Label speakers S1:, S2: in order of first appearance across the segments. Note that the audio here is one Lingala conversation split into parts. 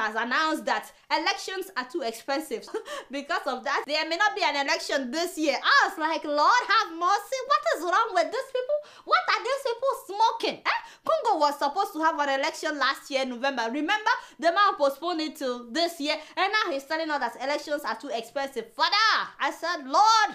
S1: has announced that elections are too expensive. Because of that, there may not be an election this year. I was like, Lord have mercy, what is wrong with these people? What are these people smoking? Congo was supposed to have an election last year, November. Remember, the man postponed it to this year, and now he's telling us that elections are too expensive. Father, I said, Lord,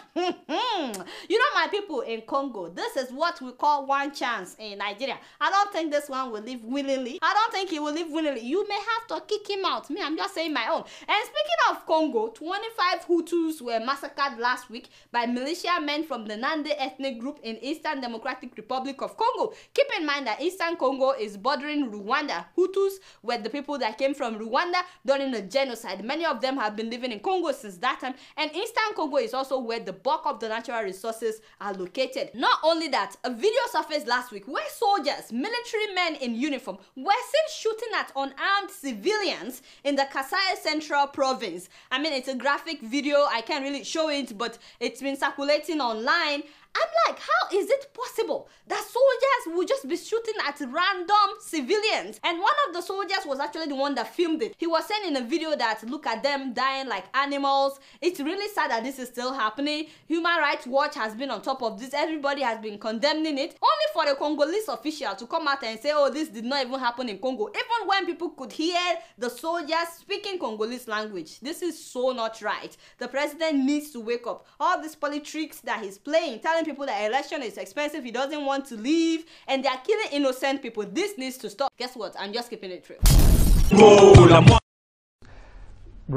S1: you know, my people in Congo, this is what we call one chance in Nigeria. I don't think this one will live willingly. I don't think he will live willingly. You may have to kick him out. Me, I'm just saying my own. And speaking of Congo, 25 Hutus were massacred last week by militiamen from the Nande ethnic group in Eastern Democratic Republic of Congo. Keep in mind that Eastern Congo is bordering Rwanda. Hutus were the people that came from Rwanda during the genocide. Many of them have been living in Congo since that time, and Eastern Congo is also where the bulk of the natural resources are located. Not only that, a video surfaced last week where soldiers, military men in uniform, were seen shooting at unarmed civilians in the Kasai Central Province. I mean, it's a graphic video, I can't really show it, but it's been circulating online. I'm like, how is it possible that soldiers will just be shooting at random civilians? And one of the soldiers was actually the one that filmed it. He was saying in a video that, look at them dying like animals. It's really sad that this is still happening. Human Rights Watch has been on top of this. Everybody has been condemning it. Only for the Congolese official to come out and say, oh, this did not even happen in Congo. Even when people could hear the soldiers speaking Congolese language. This is so not right. The president needs to wake up. All these politics that he's playing, telling people that election is expensive, he doesn't want to leave, and they are killing innocent people. This needs to stop. Guess what? I'm just keeping it real.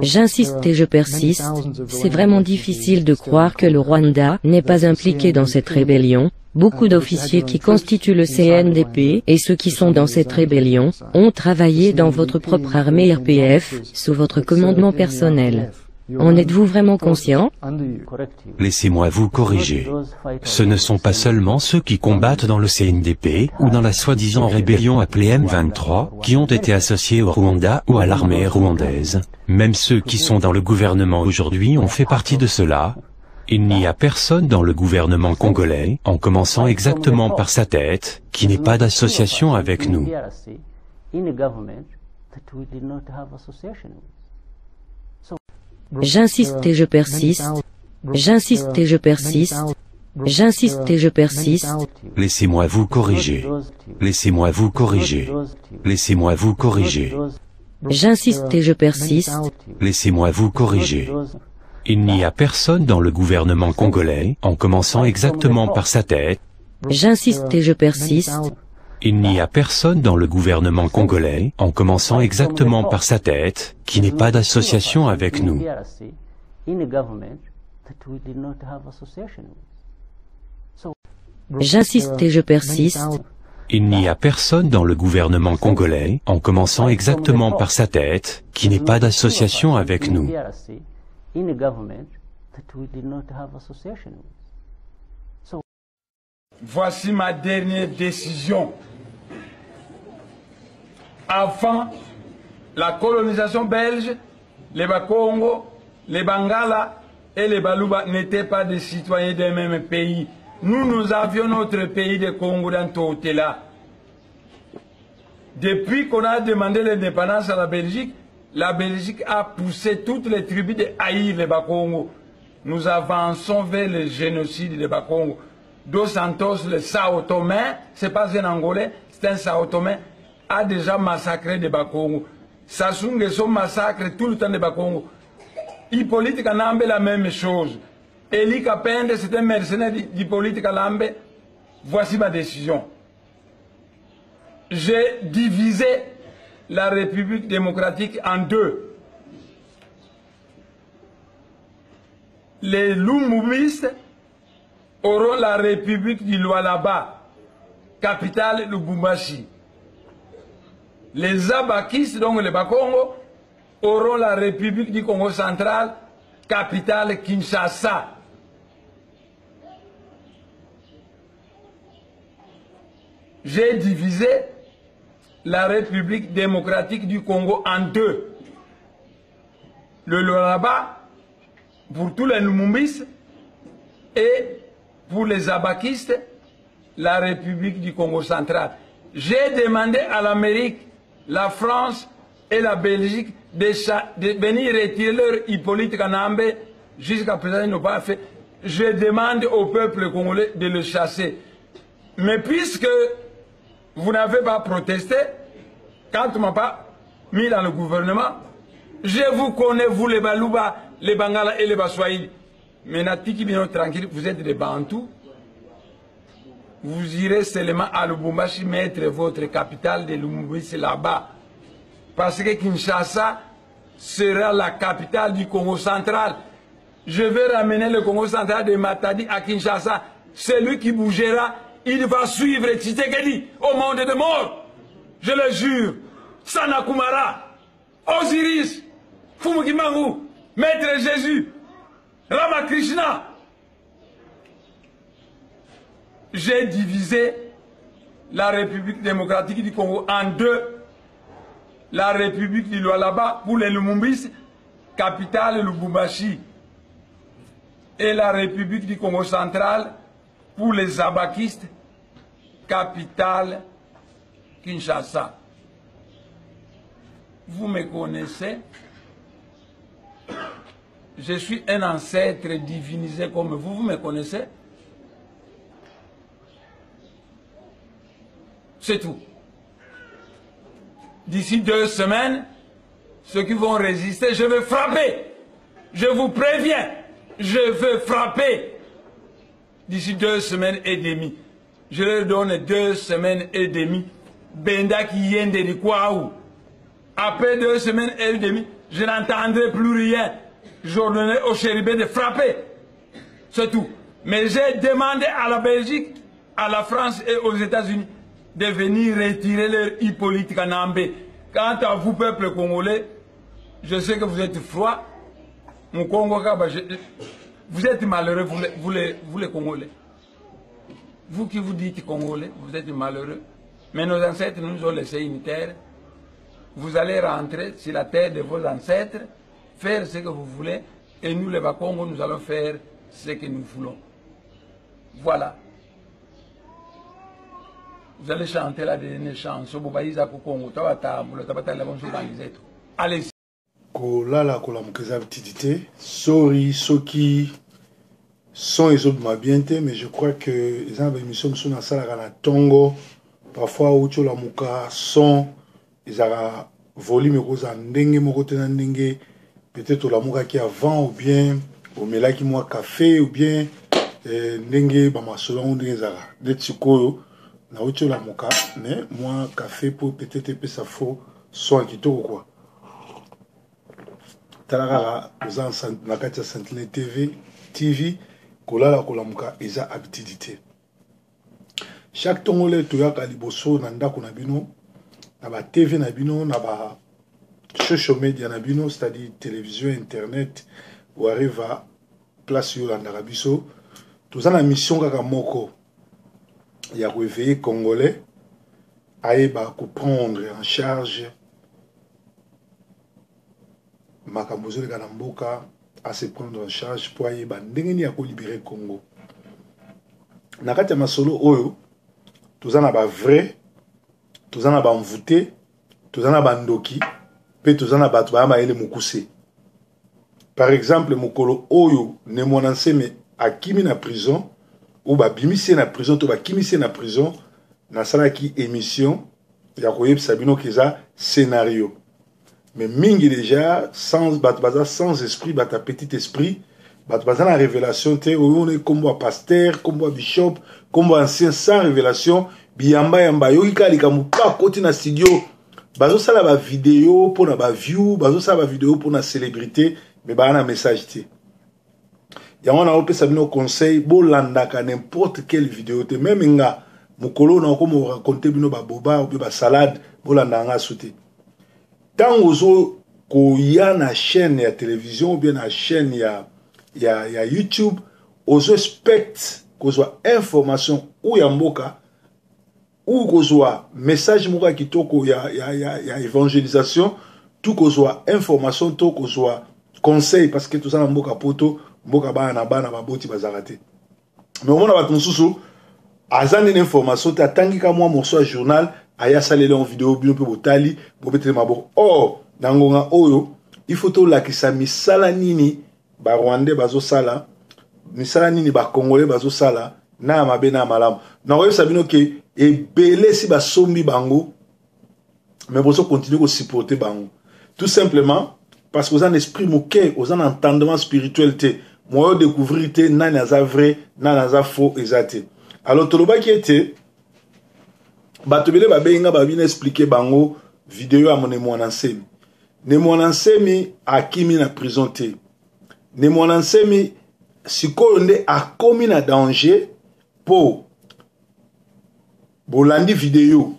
S2: J'insiste et je persiste, c'est vraiment difficile de croire que le Rwanda n'est pas impliqué dans cette rébellion. Beaucoup d'officiers qui constituent le CNDP et ceux qui sont dans cette rébellion ont travaillé dans votre propre armée RPF, sous votre commandement personnel. En êtes-vous vraiment conscient?
S3: Laissez-moi vous corriger. Ce ne sont pas seulement ceux qui combattent dans le CNDP, ou dans la soi-disant rébellion appelée M23, qui ont été associés au Rwanda ou à l'armée rwandaise. Même ceux qui sont dans le gouvernement aujourd'hui ont fait partie de cela. Il n'y a personne dans le gouvernement congolais, en commençant exactement par sa tête, qui n'ait pas d'association avec nous.
S2: J'insiste et je persiste. J'insiste et je persiste. J'insiste et je persiste.
S3: Laissez-moi vous corriger. Laissez-moi vous corriger. Laissez-moi vous corriger.
S2: J'insiste et je persiste.
S3: Laissez-moi vous corriger. Il n'y a personne dans le gouvernement congolais, en commençant exactement par sa tête.
S2: J'insiste et je persiste.
S3: Il n'y a personne dans le gouvernement congolais, en commençant exactement par sa tête, qui n'ait pas d'association avec nous.
S2: J'insiste et je persiste.
S3: Il n'y a personne dans le gouvernement congolais, en commençant exactement par sa tête, qui n'ait pas d'association avec nous.
S4: Voici ma dernière décision. Avant la colonisation belge, les Bakongo, les Bangala et les Baluba n'étaient pas des citoyens des mêmes pays. Nous avions notre pays de Congo dans tout là. Depuis qu'on a demandé l'indépendance à la Belgique a poussé toutes les tribus de haïr les Bakongo. Nous avançons vers le génocide des Bakongo. Dos Santos, le Sao Tomé, c'est pas un Angolais, c'est un Sao Tomé, a déjà massacré des Bakongo. Sassou Nguesso massacre tout le temps des Bakongo. Hippolyte Kanambe, la même chose. Eli Kapende, c'est un mercenaire d'Hippolyte Kanambe. Voici ma décision. J'ai divisé la République démocratique en deux. Les Lumumbistes auront la République du Lualaba, capitale Lubumbashi. Les Abakistes, donc les Bakongo, auront la République du Congo central, capitale Kinshasa. J'ai divisé la République démocratique du Congo en deux. Le Lualaba, pour tous les Lumumbistes, et pour les abakistes, la République du Congo central. J'ai demandé à l'Amérique, la France et la Belgique de venir retirer leur Hippolyte Kanambe. Jusqu'à présent, ils n'ont pas fait. Je demande au peuple congolais de le chasser. Mais puisque vous n'avez pas protesté, quand on ne m'a pas mis dans le gouvernement, je vous connais, vous les Balouba, les Bangala et les Baswahili. Mais Natiki Bino tranquille, vous êtes des Bantous. Vous irez seulement à Lubumbashi mettre votre capitale de Lubumbashi là-bas. Parce que Kinshasa sera la capitale du Congo central. Je vais ramener le Congo central de Matadi à Kinshasa. Celui qui bougera, il va suivre Tshisekedi au monde de mort. Je le jure. Sanakumara, Osiris, Fumukimangu, Maître Jésus, Ramakrishna. J'ai divisé la République démocratique du Congo en deux. La République du Lualaba pour les Lumumbis, capitale Lubumbashi. Et la République du Congo central pour les Zabakistes, capitale Kinshasa. Vous me connaissez. Je suis un ancêtre divinisé comme vous. Vous me connaissez. C'est tout. D'ici 2 semaines, ceux qui vont résister, je vais frapper. Je vous préviens, je vais frapper. D'ici 2 semaines et demie. Je leur donne 2 semaines et demie. Benda qui vient de Kwaou. Après 2 semaines et demie, je n'entendrai plus rien. J'ordonnerai au chérubin de frapper. C'est tout. Mais j'ai demandé à la Belgique, à la France et aux États-Unis de venir retirer leur Hippolyte Kanambe. Quant à vous, peuple congolais, je sais que vous êtes froid. Mon Congo, vous êtes malheureux, vous les Congolais. Vous qui vous dites Congolais, vous êtes malheureux. Mais nos ancêtres nous ont laissé une terre. Vous allez rentrer sur la terre de vos ancêtres, faire ce que vous voulez, et nous, les Bakongo, nous allons faire ce que nous voulons. Voilà. Vous allez chanter la dernière chanson. Allez.
S5: Kolala kolamukeza petitité. Sorry, Soki, son et autres m'a bien été, mais je crois que les émissions sont dans la salle Tongo. Parfois, où tu la muka son, ils ont volume rosa ndenge mokote na ndenge. Peut-être la muka qui avant ou bien au mela qui moi café ou bien ndenge ba masolo ndenge zara. Detsuko na ucho la muka, mais moi café pour peut-être peu ça faut son qui tout quoi. Talara aux na katia Sentinelle TV kolala kolamuka eza habitude. Chaque tongolais toyaka liboso na ndako na bino na ba TV na bino na ba social media na bino, c'est-à-dire télévision, internet ou arrive à place yolanda biso. Tous en mission kaka moko ya réveiller congolais aeba ko prendre en charge makambozo de mboka à se prendre en charge pour aeba ndenge ni ya ko libérer Congo. Na kati ya masolo oyo tozana ba vrai, tozana ba mvouté, tozana ba ndoki, pe tozana bato ba maele mukuse. Par exemple, mukolo oyo ne monanseme akimi na prison ou ba bimise na prison to ba kimise na prison na sala ki émission ya koyebisa bino keza scénario. Mais mingi déjà sans baza sans esprit bata petit esprit baza na révélation te on est comme pasteur comme bishop comme ancien sans révélation biyamba yamba yoki kalika mupa koti na studio bazo sala ba vidéo pour na ba view bazo sala ba vidéo pour na célébrité mais ba na message te ya on a opesa bino conseil bolanda ka n'importe quelle vidéo te même nga mukolo na ko mo raconter bino ba boba ou ba salade bolanda nga souté. Tant aux koya na chaîne ya télévision ou bien na chaîne ya YouTube, aux spectent kozwa information ou ya mboka ou kozwa message moka kitoko ya évangélisation, tout kozwa information to kozwa conseil parce que tout ça na mboka poto mboka bana baboti bazarate. Mais on a ba konsusu azani information ta tangika moi morceau journal aya salele en vidéo bino pe botali bobetele maboko. Or nangonga oyo il faut to lakisa misala nini ba Rwandais bazo sala, misala nini ba Congolais bazo sala na mabe na malamu. Na oyo sabino ke ebele si ba sombi bango mais bozo continuer ko supporter bango. Tout simplement parce que vous avez un esprit moqué, vous avez un entendement spirituel. Moi, découvrir que nan naza vrai, nan naza faux, exact. Alors, tout le monde qui était, batobele babenga babina expliquer bango vidéo à mon ensemi. Ne mon ensemi a kimi na prison te. Ne mon ensemi si kolonde a commis na danger pour bolandi vidéo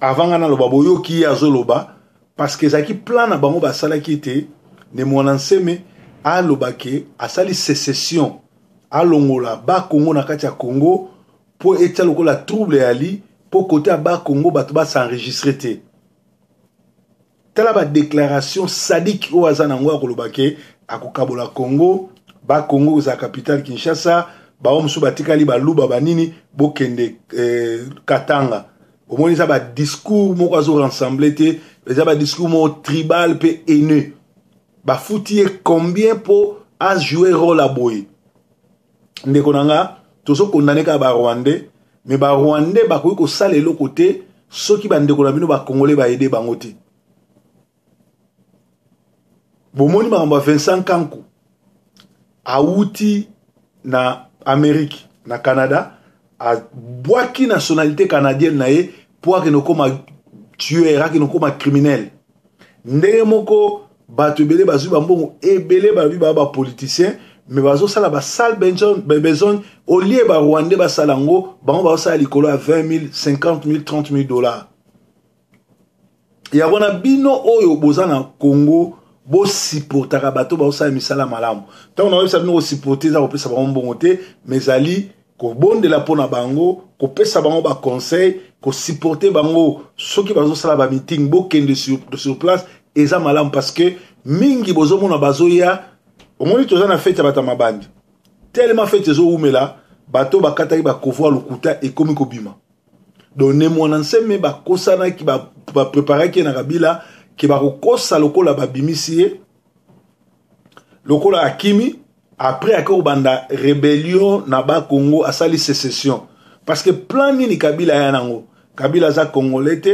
S5: avant ngana loba boyo ki azoloba. Parce que zaki plan na bango basala ki te ne mwana nseme a lobake asali sécession a longola ba Congo na kati ya Congo pour etia lokola trouble ali pour côté à ba Congo bato ba s'enregistrer te tala ba déclaration sadique o azana ngwa ko lobake akokabola Congo ba Congo za capitale Kinshasa ba omsu batikali ba luba banini bokende Katanga au moins ça ba discours moko azo rassembler te ça ba discours mo tribal pe haineux ba fouti combien pour a jouer rôle à boy ndeko nanga tozo condamner ka ba Rwandais mais ba Rwandais ba ko sala le côté soki ba ndeko na bino ba Congolais ba aider bango te bomoni ba 25 kanku auti na Amérique na Canada a boaki nationalité canadienne nae pour que nous comme tueur que nous comme criminel ndenge moko bato belé bazu bambongo ebele ba bi ba politicien mais bazo sala ba sale besoin au lieu ba Rwandais ba salango bango ba sala likolo à 20 000 50 000 30 000 dollars ya wana bino oyo bozana Congo bo supportaka bato ba sala misala malamu tant on a ça bino supporter ça opesa ba mbongo te mais ali ko bonde la pona bango ko pesa bango ba conseil ko supporter bango soki bazo sala ba meeting bo kende sur place eza malamu parce que mingi bozo mona bazo ya au moins to na fête bata mabandi tellement fête zo umela bato bakata ba kovoa lukuta et komi ko bima donc ne mona nseme ba kosana ki ba préparer ki na kabila ki ba kosa lokola ba bimisie lokola akimi après akor banda rébellion na ba Congo asali sécession parce que plan nini Kabila ya nango Kabila za congolais te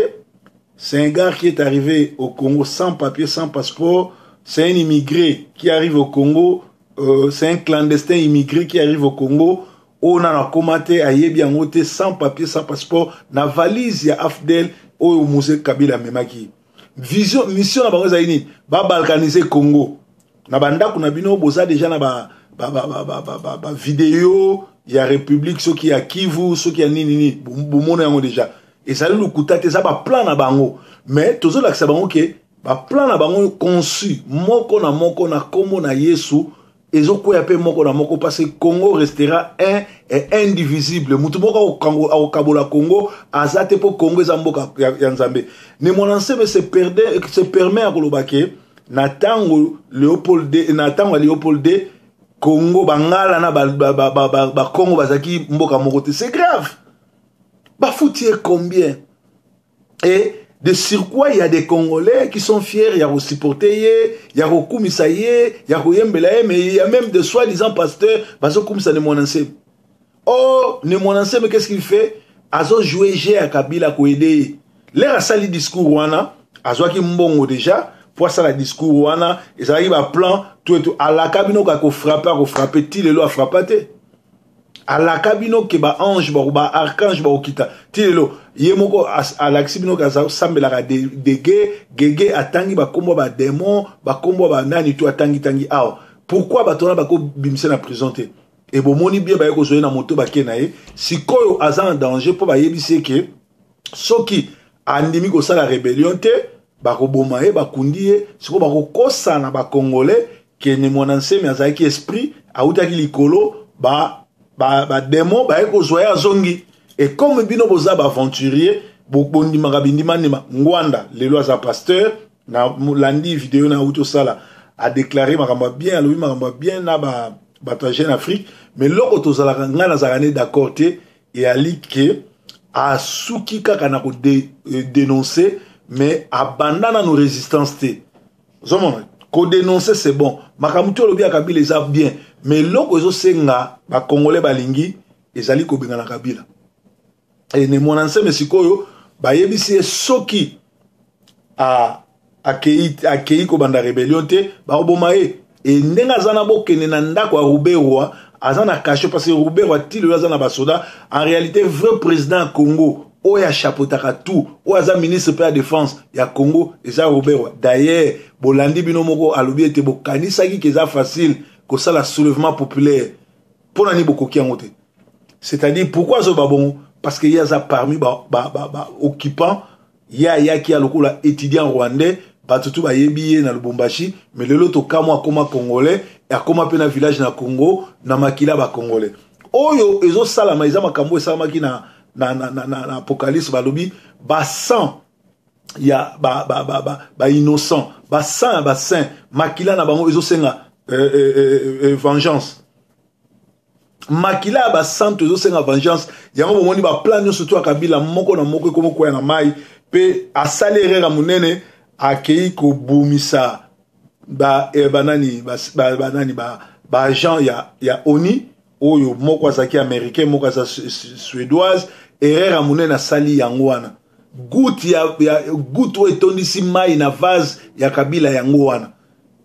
S5: c'est un gars qui est arrivé au Congo sans papier sans passeport c'est un immigré qui arrive au Congo c'est un clandestin immigré qui arrive au Congo on a commenté à yebiangote sans papier sans passeport na valise ya Afdel o musée Kabila memaki vision mission na bango zaini ba balkaniser Congo na banda kuna bino boza déjà na ba vidéo ya République ce qui a Kivu ce qui a nini bomona yango déjà et ça le kutate ça ba plan na bango mais tozo la bango ke ba plan na bango conçu moko na kombo na Yesu ezoko ya pe moko na moko parce que Congo restera un et indivisible mutu moko au kabola Congo azate po Congo zamboka ya Nzambe ne monanse se permet à kolobake na tango Léopold D Congo bangala na ba Congo bazaki mboka moko c'est grave ba foutier combien et de surcroît il y a des Congolais qui sont fiers il y a au supporter il y a au kumisaye il y a au yembela mais il y a même de soi-disant pasteurs bazo kumisa ne monanse oh ne monanse mais qu'est-ce qu'il fait azo jouer G à Kabila ko aider l'air a sali discours wana azo ki mbongo déjà pour ça la discours wana et ça arrive à plan tout à la cabine ko frapper ti lelo a frappaté à la cabine ke ba ange ba archange ba okita ti lelo yemoko à la cabine ka sambela de gege atangi ba kombo ba démon ba kombo ba nani tout atangi aw pourquoi ba tona ba ko bimse na prison te et bo moni bien ba ko zoye na moto ba kenae sikoyo azan danger pour ba yebise ke soki andimi ko sala rébellion te bakoboma e bakundi e siko bakokosa na ba Congolais ke ne monanse mais azaki esprit autaki likolo ba démon ba eko zoya zongi et comme bino boza ba aventurier bondi magabindi manima ngwanda lelo aza pasteur na landi vidéo na auto sala a déclaré makamba bien alobi makamba bien na ba jeune Afrique mais loko tozala ngana zakane d'accord te et ali ke asuki kaka na ko dénoncer mais abandana nos résistances té zomona ko dénoncer c'est bon makamuto lobi ya Kabila eza bien mais loko ezo senga ba congolais balingi ezali ko benga na Kabila et ne monanse mesikoyo ba yebisi soki akei ko banda rébellion té ba oboma e ndenga zana bokene na ndako ya Ruberwa azana caché parce que Ruberwa ti le azana basoda en réalité vrai président Congo oya chapeautaka tout oya ministre de la défense ya Congo eza Ruberwa d'ailleurs bolandi bino moko alobi ete bokanisaki keza facile ko sala soulèvement populaire pona ni bokoki yango te c'est-à-dire pourquoi zo babongo parce que y a parmi occupants ya qui a lokola étudiant rwandais batutu ba yebiye na Lubumbashi mais lelo to kamwa koma congolais ya koma pe na village na Congo na makila ba congolais oyo ezo sala maiza makambo esala maki na apocalypse balobi ba sang ya ba innocent ba sang ba saint makila na bango ezo senga vengeance makila ba santo ezo senga vengeance yango bomoni ba plan surtout à Kabila moko na moko komo kwa na mai pe asalere munene akei ko bumisa banani agent ya ONI oyo moko azaki américain moko aza suédoise erreur munene asali yango wana goutte etondisi mai na vase ya Kabila yango wana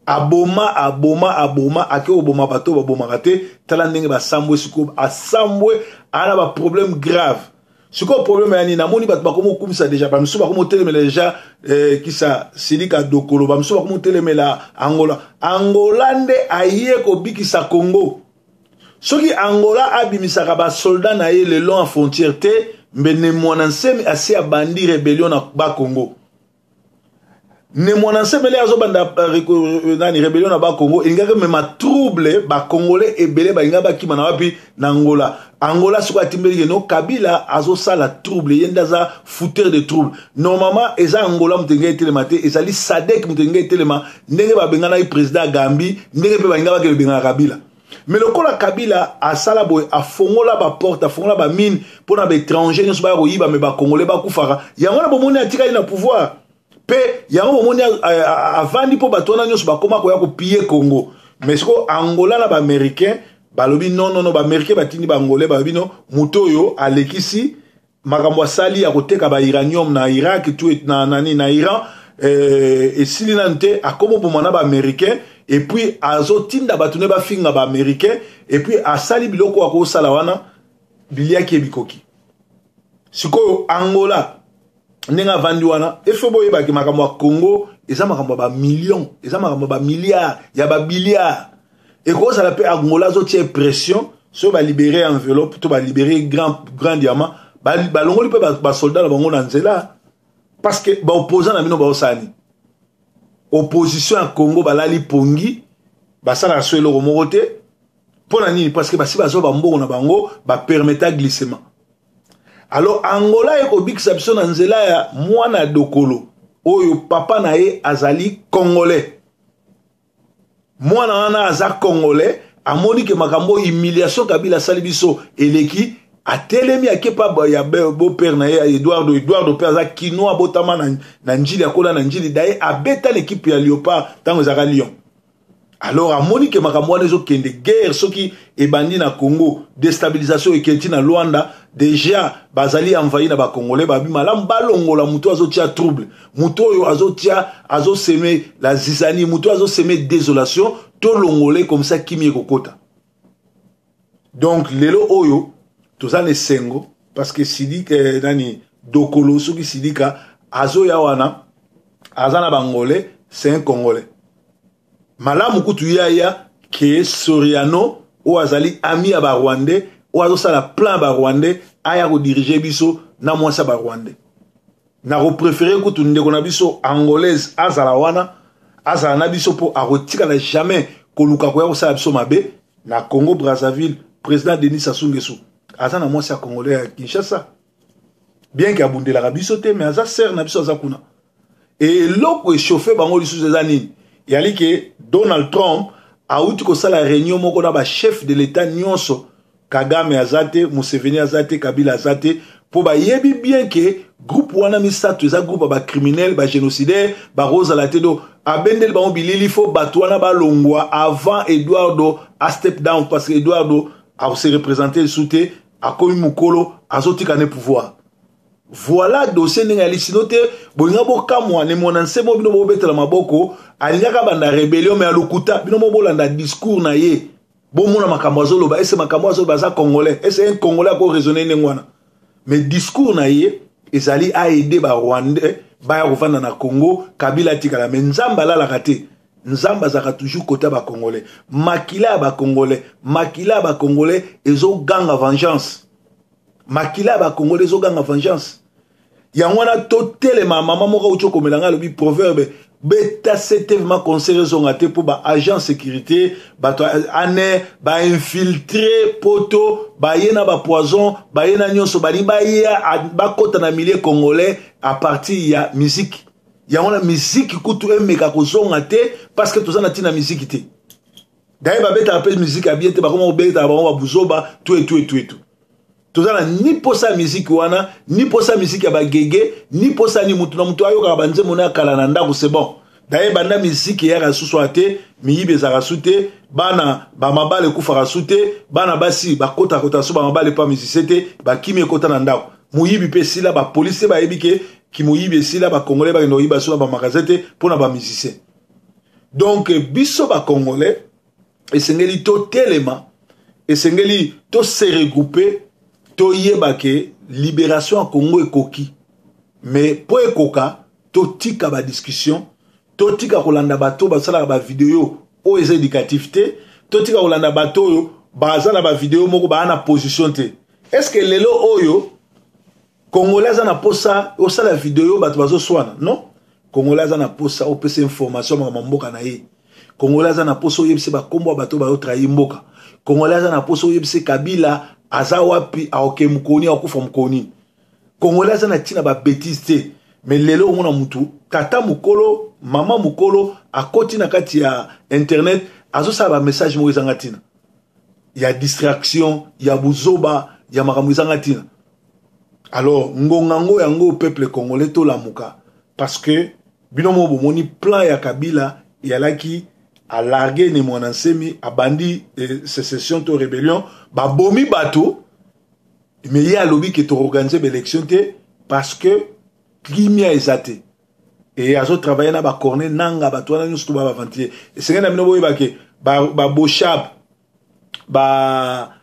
S5: aboma ake oboma bato babomaka te tala ndenge basambwe siko asambwe ana ba problème grave siko problème yani namoni bato bakomo kumisa déjà bamisu bakomo telemela déjà kisa Sidika Dokolo bamisu bakomo telemela Angola nde aye ko bikisa Congo soki Angola abimisaka ba soldat na ye le long en frontière te mbene mwana nsemi asi abandi rébellion na ba Congo ne mwana semele azo banda nani rébellion na ba Congo ingaka mema trouble ba congolais ebele ba ingaba kima na wapi na Angola soko atimbeli no Kabila azo sala trouble yenda za fouteur de trouble normalement eza Angola mutenge etelema te ezali Sadek mutenge etelema ndenge ba bengana i président Gambi ndenge pe ba ingaba ke bengana Kabila mais le kola Kabila a sala boy a fongola ba porte a fongola ba mine pour na ba étranger nso ba koyiba me ba congolais ba kufaka yango na bomoni atika na pouvoir pe yango moni avandi po batona nyos bakoma ko ya ko piller Congo mais siko Angola na ba américain balobi non ba américain batini ba angolais ba bino mutoyo alekisi makambo asali ya koteka ba uranium na Irak tout na nani na Iran et silinante akomo bomana ba américain et puis azotinda batune ba finga ba américain et puis asali biloko ko sala wana biliaki bikoki siko Angola nenga vandi wana efebo yeba ki makambo ya Congo eza makambo ba millions eza makambo ba milliards ya ba billiards et ko ça la pe Angola zo tie pression so ba libérer enveloppe to ba libérer grand diamant ba longoli pe ba soldat na bango na nzela parce que ba opposant na bino ba osani opposition à Congo ba lali pongi ba sala so eloko moko te pona nini parce que ba si ba zo ba mbongo na bango ba permettre glissement. Alors Angola eko bikisa biso na nzela ya mwana Dokolo oyo papa na ye azali congolais mwana wana aza congolais amoni ke makambo humiliation Kabila sali biso eleki atelemi akepa ya beau père na ye Eduardo père aza kinoa botama na njili akola na njili daye abeta l'équipe ya Léopard tango ezaka Lyon. Alors amoni ke makambo wana ezokende guerre soki ebandi na Congo déstabilisation ekenti na Luanda déjà bazali envahi na ba congolais babi malam balongola muto azotia trouble muto oyo azosemer la zizanie muto azosemer désolation to longolais comme ça kimi ekokota. Donc lelo oyo tozane sengo parce que Sidika nani Dokolo soki Sidika azoya wana azana bangolais c'est un congolais. Malamu kutu ya ke Soriano ou azali ami ya ba Rwandais ou azosala plan ba Rwandais aya ko diriger biso na mwasa ba Rwandais na ko préférer kutu ndeko na biso angolaise azala wana azala na biso po arotika na jamais koluka ko ya ko sala biso mabe na Congo Brazzaville président Denis Sassou Nguesso azana mwasa congolais ya Kinshasa bien que abundela ka biso te mais aza ser na biso azakuna et loko échauffé bango lisusu ezanini yali ke Donald Trump a outi ko sala réunion moko na ba chef de l'état nyonso Kagame azate Museveni azate Kabila azate pour ba yebi bien que groupe wana misato eza groupe ba criminel ba génocidaire ba rosa la tedo abendel ba mobilili fo batwana ba longwa avant Eduardo a step down parce que Eduardo a se représenter souté a komi mukolo azotika ne pouvoir. Voilà dossier n'engali sinote bolinga bokamwa ne monanse mo bino bobetela maboko alingaka banda rébellion mais alukuta bino mo bolanda discours na ye bomona makambo azoloba ese makambo azoloba za congolais ese un congolais ko raisonner nengwana mais discours na ye ezali a aider ba rwandais ba ya kovanda na Congo Kabila tikala mais nzamba la kate nzamba zaka toujours côté ba congolais makila ba congolais ezo ganga vengeance makila ba congolais ezo ganga vengeance yangwana totele maman moko uchoko melanga lobi proverbe beta setevement conseiller zongate pour ba agent sécurité ba ane ba infiltrer poto ba yena ba poison ba yena nyonso ba ya ba kota na milieu congolais à partir ya musique yangwana musique kutu emeka kozongate parce que tozana tina musique te d'ailleurs ba beta appelle musique a bien te ba comment beta ba buzoba tout tozana ni posa musique wana ni posa musique ya bagege ni posa ni mutu na mutu ayoka banze mona kala na ndako c'est bon d'ailleurs banda musique ya rasusoate miyibe za rasute bana ba mabale kufa rasute bana basi bakota kota so ba mabale pa musicité ba kimi kota na ndako muyibi pe sila ba police ba yebike ki muyibi sila ba congolais ba no yiba so ba magazete pona ba musicien donc biso ba congolais esengeli to telema esengeli to se regrouper to yeba ke libération à Congo ekoki mais po ekoka to tika ba discussion to tika kolanda bato basala ba vidéo o eza éducatif te to tika kolanda bato yo bazana ba vidéo moko ba na position te est-ce que lelo oyo congolais na posa o sala vidéo bato bazo swana non congolais na posa o pesa information ma mboka na ye congolais na posa o yebise ba kombo bato ba trahir mboka congolais na posa o yebise Kabila aza wapi aoke mukoni akufa mukoni congolais na tina ba bêtise te mais lelo mona mutu tata mukolo mama mukolo akoti na kati ya internet azo sa ba message mo ezanga tina ya distraction ya buzoba ya makambo ezanga tina alors ngongango yango peuple congolais to lamuka parce que binomo bomoni plan ya Kabila yalaki a largué ne mon ensemi a bandi sécession to rébellion ba bomi bateau mais il y a lobby qui to organiser l'élection parce que kimia ezate et azo travailler na ba corner nanga bato na nyusto ba vantier et c'est ngana bino boyeba ke ba boshab ba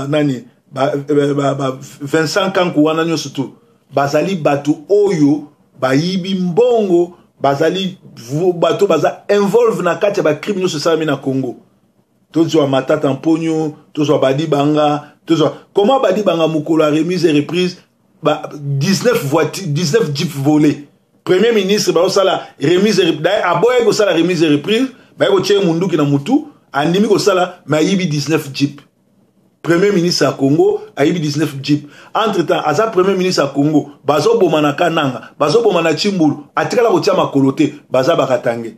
S5: nani ba Vincent Kanku wana nyusto tu bazali bato oyo ba yibi mbongo bazali bato baza involve na kati ba criminaux sociaux na Congo tozo matata mponyo tozo badi banga tozo comment badi banga mukolo a remise et reprise ba 19 voitures 19 jeeps volés premier ministre ba osala remise et reprise aboye ko sala remise et reprise ba ko tie munduki na mutu andimi ko sala ma yibi 19 jeeps premier ministre à Congo a yibi 19 jeeps entre temps aza premier ministre à Congo bazo bomana kananga bazo bomana chimbulu atikala ko tia makolote baza bakatange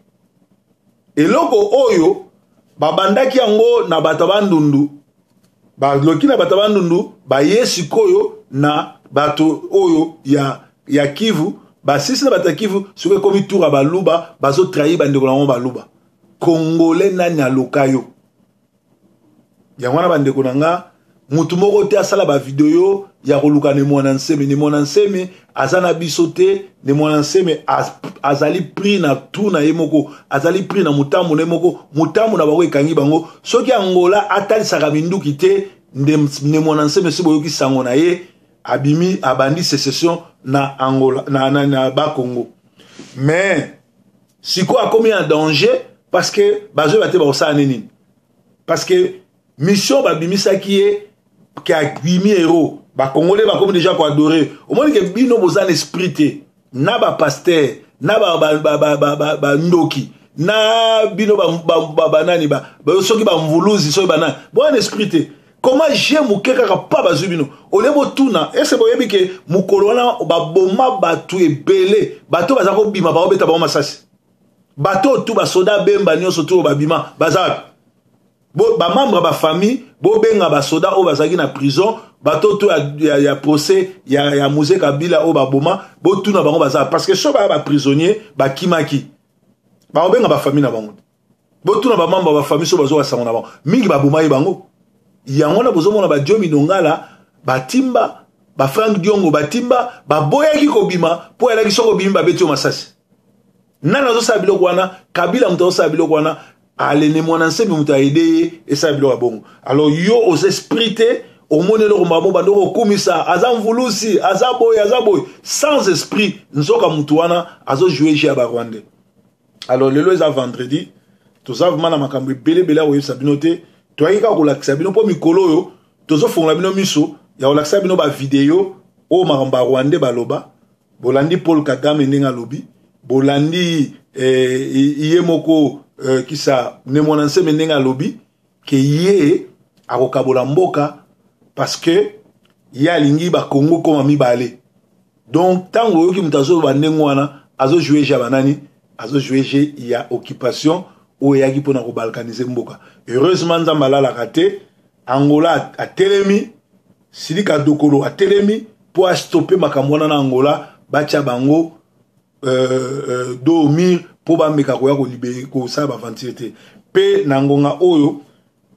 S5: eloko oyo babandaki yango na bato bandundu ba loki na bato bandundu ba yesi koyo na bato oyo ya Kivu ba sisi na bato Kivu soke komi tour ba luba bazo trahir bandeko na ba luba congolais na nyalokayo yango na bandeko nanga mutu moko te asala ba video ya koluka ne mwana nseme azana bisote ne mwana nseme azali pris na tout na yemoko azali pris na mutamu ne moko mutamu na bawe kangi bango soki Angola atali saka minduki te ne mwana nseme sibo yoki sango na ye abimi abandi sécession na Angola na ba Congo mais siko a commis un danger parce que bazo bate ba osana nini parce que mission babimisa qui a 8000 héros ba congolais ba comme déjà pour adorer au moins que bino bozan esprit te na ba pasteur na ba ndoki na bino ba nani ba soki ba mvuluzi so ba na bon esprit te comment j'aime mukeka ka pa bazu bino olebo tuna ese boyebi ke mukolona ba boma batu ebele bato baza ko bima ba obeta ba masasi bato tu ba soda bemba nyoso tu ba bima bazak ba membre ba famille bo benga ba soda o bazaki na prison bato to ya procès ya Moïse Kabila o ba boma bo tuna bango baza parce que so ba prisonnier ba kimaki ba benga ba famille na bango bo tuna ba membre ba famille so bazo ba sango na bango mingi ba boma bango yango na bozo mona ba Jomi Nongala batimba ba Frank Diongo batimba ba boyaki kobima po elaki soko bimba beti o masasi nana zo sa biloko wana Kabila muto sa biloko wana alene mwana nsembe muto aide et sa biloko bongo alors yo aux esprités au monde le romabo bandoko komisa azam vulusi azaboy sans esprit nzoka muto wana azo jouer chez ba Rwandais alors lelo eza vendredi toza vraiment na makambo belé o yesa binote to ayika ko lakisa bino po mikolo yo tozo fongola bino miso ya ko lakisa bino ba vidéo o makambo Rwandais baloba bolandi Paul Kagame ndinga lobi bolandi yemoko kisa nemonanse menenga lobi ke ye akokabola mboka parce que ya lingi ba Congo koma mibale donc tango yoki mutazo bandengo wana azo jouer jabanani azo jouer ya occupation o yaki pona ko balkaniser mboka heureusement nzamba la raté Angola a telemi Silika Dokolo a telemi pour stopper makamwana na Angola bacha bango dormir pour ba meka ko ya ko libérer ko sa ba ventirité pe nangonga oyo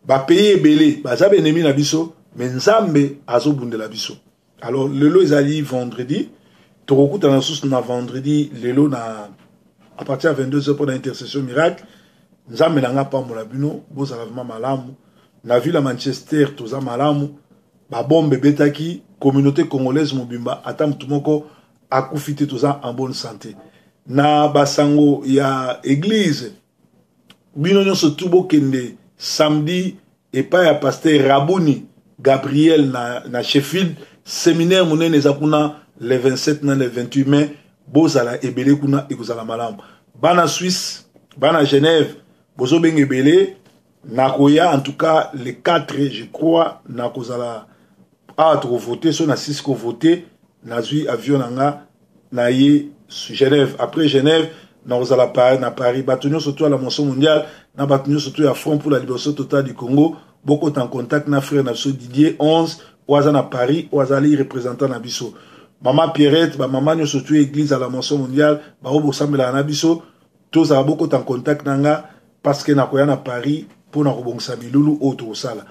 S5: ba pays ebele ba za benemi na biso mais nzambe azobundela biso alors lelo ezali vendredi tokokuta na source na vendredi lelo na à partir de 22h pour l'intercession miracle nzambe nanga pambola bino bozala vraiment malamu na ville à Manchester toza malamu ba bombe betaki communauté congolaise mobimba ata mutu moko akufite toza en bonne santé na basango ya église bino nyonso tubo kende samedi et pas ya pasteur Rabuni Gabriel na Sheffield séminaire monene zakuna le 27 na le 28 mai bozala ebele kuna ekozala malamu bana Suisse bana Genève bozo beng ebele nakoya en tout cas le 4 je crois nakozala trop voté so na 6 ko voté nazui avion nanga na ye Genève après Genève nakozala na Paris batunyo surtout à la moisson mondiale na batunyo surtout à Front pour la libération totale du Congo beaucoup en contact na frère Nafso Didier 11 oaza na Paris oazali représentant na biso maman Pierrette ba maman nyo surtout église à la moisson mondiale ba robo sambela na biso tous a beaucoup en contact nanga parce que nakoya na Paris pour na robongsa bilulu auto sala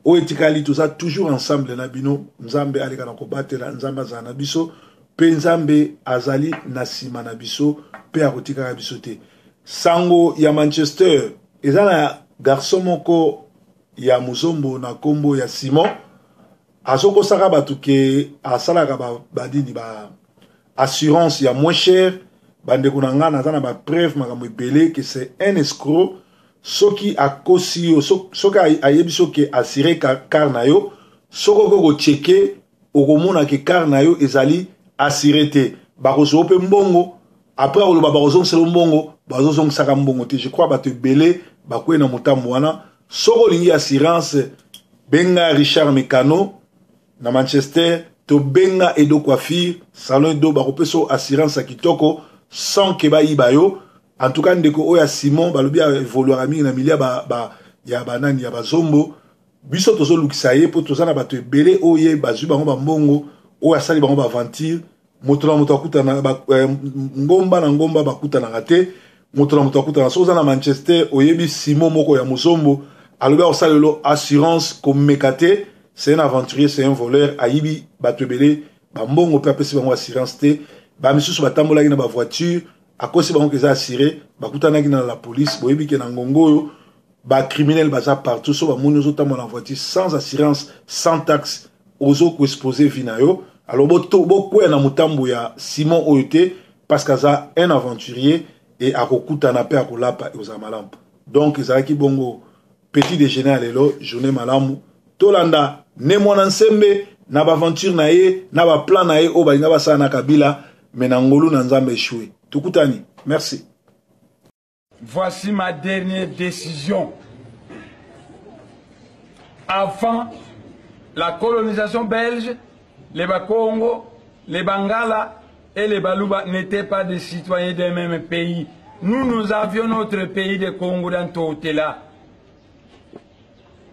S5: o etikali tous a toujours ensemble na bino nzambe aleka na kobatela nzamba za na biso pe nzambe azali na sima na biso pe akotika na biso te sango ya Manchester ezana garçon moko ya muzombo na kombo ya Simon azoko saka batuke asalaka badini ba assurance ya moins cher bande kunanga na ba preuve makambo ebele que c'est un escroc soki akosi yo soki ayebiso ke assuré car na yo soko ko checker okomona ke car na yo ezali assuré te bakoso pe mbongo après oloba bakozo selo mbongo bazozo saka mbongo te je crois bato ebele bakwe na motambo wana soko lingi assurance benga Richard Mekano na Manchester to benga Edo Coiffure salon Edo bakopeso assurance kitoko sans que ba yo en tout cas ndeko oya Simon balobi a évoluer ami na milia ya banani ya bazombo biso tozo lukisa ye po tozana bato ebele oye bazu bango ba mbongo oya sali bango ba aventure moto na moto akuta na ngomba na ngomba bakuta na rate moto na moto akuta na soza na Manchester oyebi Simon moko ya muzombo alobi o salelo assurance comme mekate c'est un aventurier c'est un voleur ayibi bato ebele ba mbongo pe apesi bango assurance te ba misusu batambola na ba voiture akosi bango keza assuré bakutanaki na la police boyebi ke na ngongo yo ba criminel baza partout so ba moni zo tambola en voiture sans assurance sans taxe ozo ko exposer vina yo alors beaucoup na mutambo ya Simon Oyote parce que ça un aventurier et akokutana pe akolapa oza malamu donc ezalaki bongo petit déjeuner lelo journée malamu tolanda ne mwana nsembe na ba aventure na ye na ba plan na ye o balinga basala na Kabila mais na ngolu na nzambe échoué tukutani merci.
S4: Voici ma dernière décision. Avant la colonisation belge, les Bakongo, les Bangala et les Baluba n'étaient pas des citoyens d'un même pays. Nous avions notre pays de Congo dans tout là.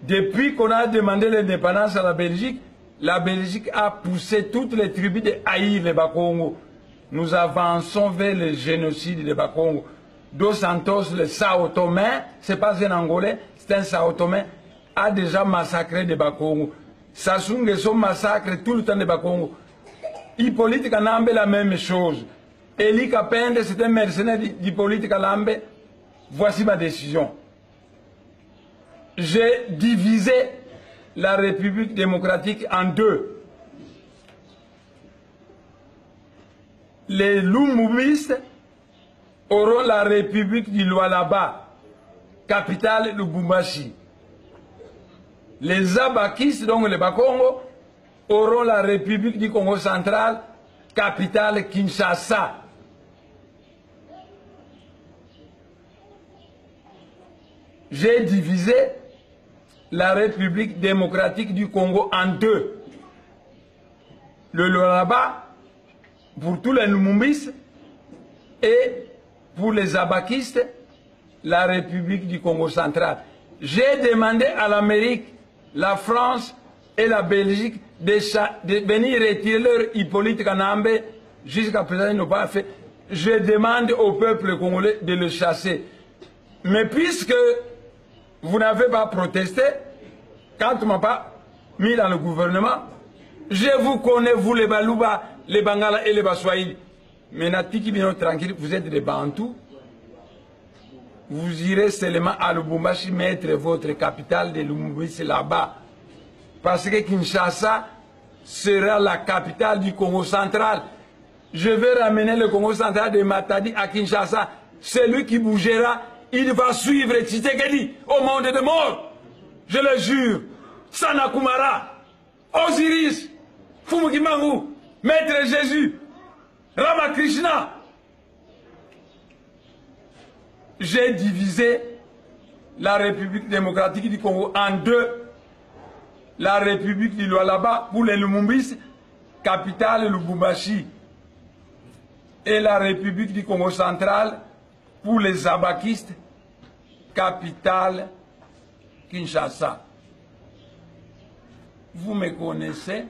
S4: Depuis qu'on a demandé l'indépendance à la Belgique a poussé toutes les tribus de haïr les Bakongo. Nous avançons vers le génocide des Bakongo. Dos Santos, le Sao Tomé, c'est pas un Angolais, c'est un Sao Tomé, a déjà massacré des Bakongo. Sassou Nguesso massacre tout le temps des Bakongo. Hippolyte Kanambe, la même chose. Eli Kapende, c'est un mercenaire d'Hippolyte Kanambe. Voici ma décision. J'ai divisé la République démocratique en deux. Les Lumumbistes auront la République du Lualaba, capitale Lubumbashi. Les Abakistes, donc les Bakongo, auront la République du Congo central, capitale Kinshasa. J'ai divisé la République démocratique du Congo en deux. Le Lualaba, pour tous les Lumumbistes, et pour les Abakistes, la République du Congo central. J'ai demandé à l'Amérique, la France et la Belgique de venir retirer leur Hippolyte Kanambe. Jusqu'à présent, ils n'ont pas fait. Je demande au peuple congolais de le chasser. Mais puisque vous n'avez pas protesté, quand on ne m'a pas mis dans le gouvernement, je vous connais, vous les Balouba, les Bangala et les Baswahili. Maintenant, tranquille, vous êtes des Bantous. Vous irez seulement à Lubumbashi mettre votre capitale de Lubumbashi là-bas. Parce que Kinshasa sera la capitale du Congo central. Je vais ramener le Congo central de Matadi à Kinshasa. Celui qui bougera, il va suivre Tshisekedi au monde de mort. Je le jure. Sanakumara, Osiris, Fumukimangu, Maître Jésus, Ramakrishna. J'ai divisé la République démocratique du Congo en deux. La République du Lualaba pour les Lumumbis, capitale Lubumbashi. Et la République du Congo central pour les Abakistes, capitale Kinshasa. Vous me connaissez.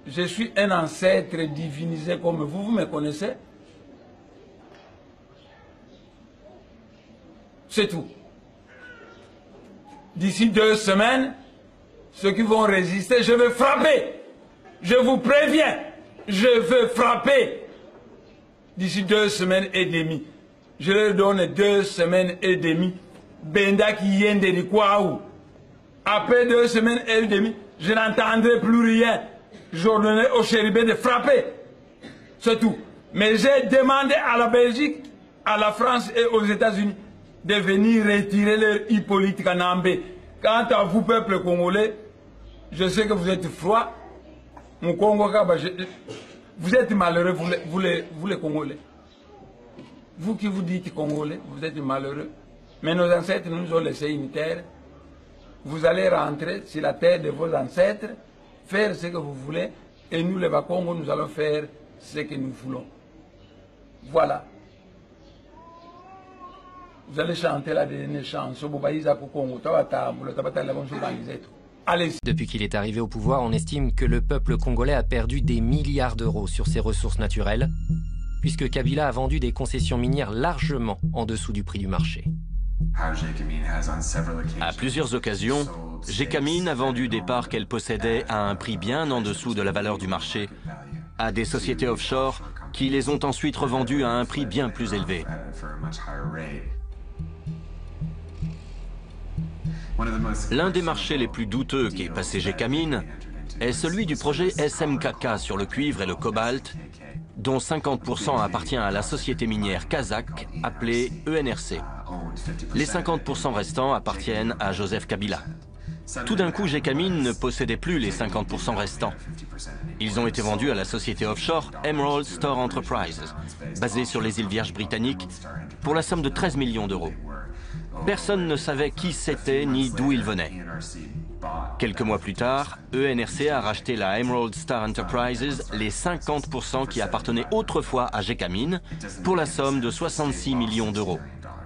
S4: Je suis un ancêtre divinisé comme vous, vous me connaissez. C'est tout. D'ici 2 semaines, ceux qui vont résister, je vais frapper. Je vous préviens, je vais frapper. D'ici 2 semaines et demie. Je leur donne 2 semaines et demie. Benda qui vient de Kwaou. Après 2 semaines et demie, je n'entendrai plus rien. J'ordonnerai au chérubin de frapper. C'est tout. Mais j'ai demandé à la Belgique, à la France et aux États-Unis de venir retirer leur Hippolyte Kanambe. Quant à vous, peuple congolais, je sais que vous êtes froid. Mon Congo, vous êtes malheureux, vous les Congolais. Vous qui vous dites Congolais, vous êtes malheureux. Mais nos ancêtres nous ont laissé une terre. Vous allez rentrer sur la terre de vos ancêtres, faire ce que vous voulez, et nous, les Bakongo, nous allons faire ce que nous voulons. Voilà. Vous allez chanter la dernière chanson. Allez.
S6: Depuis qu'il est arrivé au pouvoir, on estime que le peuple congolais a perdu des milliards d'euros sur ses ressources naturelles, puisque Kabila a vendu des concessions minières largement en dessous du prix du marché.
S7: À plusieurs occasions, Gécamine a vendu des parts qu'elle possédait à un prix bien en dessous de la valeur du marché à des sociétés offshore qui les ont ensuite revendues à un prix bien plus élevé. L'un des marchés les plus douteux qu'ait passé Gécamine est celui du projet SMKK sur le cuivre et le cobalt, dont 50% appartient à la société minière kazakh appelée ENRC. Les 50% restants appartiennent à Joseph Kabila. Tout d'un coup, Gécamine ne possédait plus les 50% restants. Ils ont été vendus à la société offshore Emerald Star Enterprises, basée sur les îles Vierges britanniques, pour la somme de 13 millions d'euros. Personne ne savait qui c'était ni d'où il venait. Quelques mois plus tard, ENRC a racheté la Emerald Star Enterprises, les 50% qui appartenaient autrefois à Gécamine, pour la somme de 66 millions d'euros.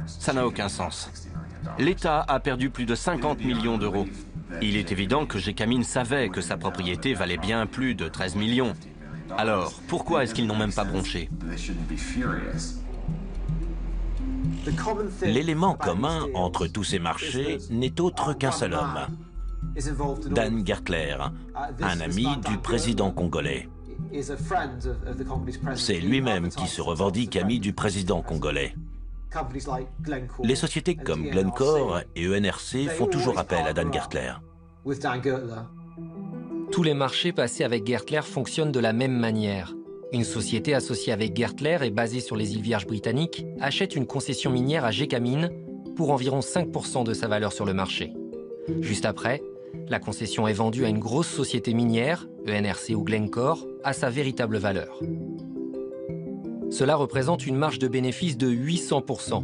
S7: Ça n'a aucun sens. L'État a perdu plus de 50 millions d'euros. Il est évident que Gécamine savait que sa propriété valait bien plus de 13 millions. Alors, pourquoi est-ce qu'ils n'ont même pas bronché?
S8: L'élément commun entre tous ces marchés n'est autre qu'un seul homme. Dan Gertler, un ami du président congolais. C'est lui-même qui se revendique ami du président congolais. Les sociétés comme Glencore et ENRC font toujours appel à Dan Gertler.
S6: Tous les marchés passés avec Gertler fonctionnent de la même manière. Une société associée avec Gertler et basée sur les îles Vierges britanniques achète une concession minière à Gécamine pour environ 5% de sa valeur sur le marché. Juste après, la concession est vendue à une grosse société minière, ENRC ou Glencore, à sa véritable valeur. Cela représente une marge de bénéfice de 800%.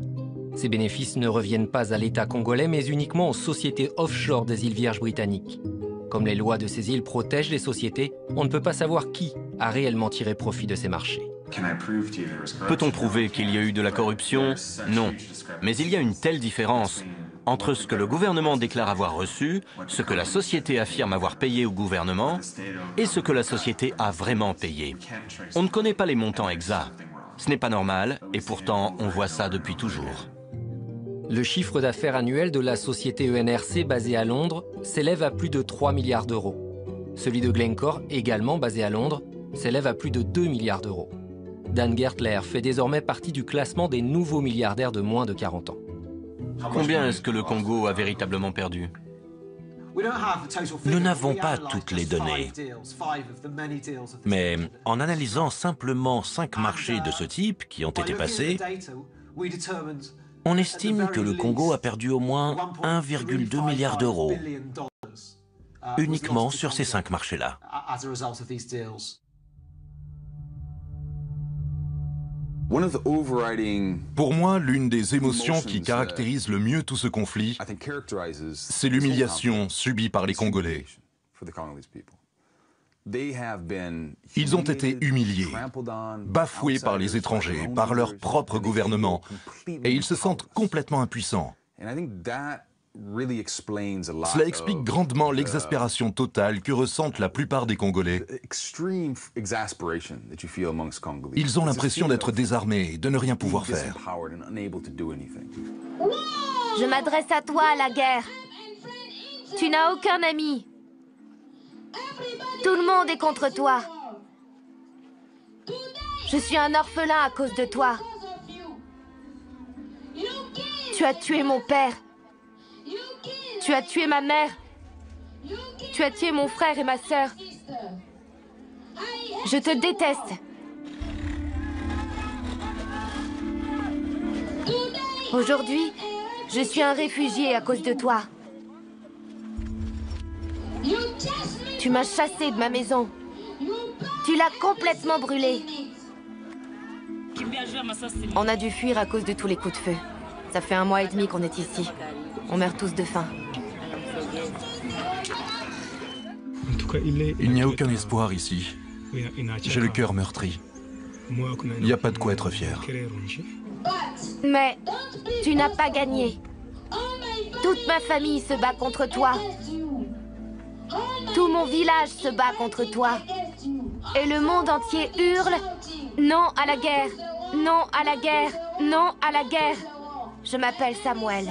S6: Ces bénéfices ne reviennent pas à l'État congolais, mais uniquement aux sociétés offshore des îles Vierges britanniques. Comme les lois de ces îles protègent les sociétés, on ne peut pas savoir qui a réellement tiré profit de ces marchés.
S7: Peut-on prouver qu'il y a eu de la corruption? Non. Mais il y a une telle différence entre ce que le gouvernement déclare avoir reçu, ce que la société affirme avoir payé au gouvernement, et ce que la société a vraiment payé. On ne connaît pas les montants exacts. Ce n'est pas normal, et pourtant on voit ça depuis toujours.
S6: Le chiffre d'affaires annuel de la société ENRC basée à Londres s'élève à plus de 3 milliards d'euros. Celui de Glencore, également basé à Londres, s'élève à plus de 2 milliards d'euros. Dan Gertler fait désormais partie du classement des nouveaux milliardaires de moins de 40 ans.
S7: Combien est-ce que le Congo a véritablement perdu?
S8: Nous n'avons pas toutes les données. Mais en analysant simplement 5 marchés de ce type qui ont été passés, on estime que le Congo a perdu au moins 1,2 milliard d'euros uniquement sur ces 5 marchés-là.
S9: Pour moi, l'une des émotions qui caractérise le mieux tout ce conflit, c'est l'humiliation subie par les Congolais. Ils ont été humiliés, bafoués par les étrangers, par leur propre gouvernement, et ils se sentent complètement impuissants. Cela explique grandement l'exaspération totale que ressentent la plupart des Congolais. Ils ont l'impression d'être désarmés et de ne rien pouvoir faire.
S10: Je m'adresse à toi, la guerre. Tu n'as aucun ami. Tout le monde est contre toi. Je suis un orphelin à cause de toi. Tu as tué mon père. Tu as tué ma mère. Tu as tué mon frère et ma sœur. Je te déteste. Aujourd'hui, je suis un réfugié à cause de toi. Tu m'as chassé de ma maison. Tu l'as complètement brûlée. On a dû fuir à cause de tous les coups de feu. Ça fait 1 mois et demi qu'on est ici. On meurt tous de faim.
S9: Il n'y a aucun espoir ici. J'ai le cœur meurtri. Il n'y a pas de quoi être fier.
S10: Mais tu n'as pas gagné. Toute ma famille se bat contre toi. Tout mon village se bat contre toi. Et le monde entier hurle « Non à la guerre! Non à la guerre! Non à la guerre !» Je m'appelle Samuel.